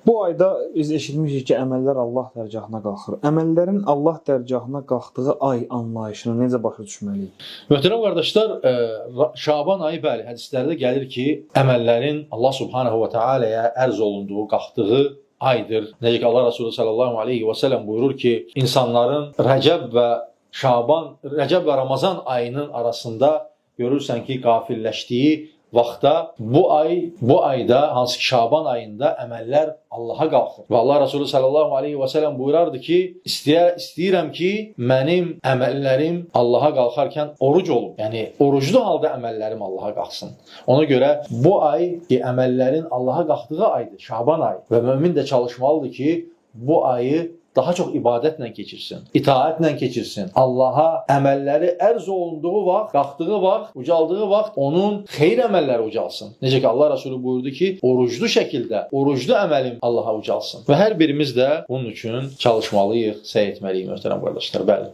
Bu ayda biz eşitmişik ki əməllər Allah dərgahına qalxır. Əməllərin Allah dərgahına qalxdığı ay anlayışını necə başa düşməliyik? Möhtərəm qardaşlar, Şaban ayı bəli, hədislərdə gəlir ki, əməllərin Allah Subhanahu və Teala'ya ərz olunduğu, qalxdığı aydır. Necə ki Allah Resulü sallallahu aleyhi və səlləm buyurur ki, insanların Rəcəb və Ramazan ayının arasında görürsən ki, qafilləşdiyi vaxtda bu ayda, hansı ki Şaban ayında əməllər Allaha qalxır. Və Allah Resulü sallallahu aleyhi və səlləm buyurardı ki, istəyirəm ki, mənim əməllərim Allaha qalxarkən oruc olun. Yəni, oruclu halda əməllərim Allaha qalxsın. Ona görə bu ay ki, əməllərin Allaha qalxdığı aydır, Şaban ayı. Və mömin də çalışmalıdır ki, bu ayı daha çox ibadətlə keçirsin, itaətlə keçirsin. Allaha əməlləri ərz olunduğu vaxt, qalxdığı vaxt, ucaldığı vaxt onun xeyir əməlləri ucalsın. Necə ki Allah Resulü buyurdu ki, oruclu şəkildə, oruclu əməlim Allaha ucalsın. Və hər birimiz də bunun üçün çalışmalıyıq, səy etməliyik, möhtərəm qardaşlar. Bəli.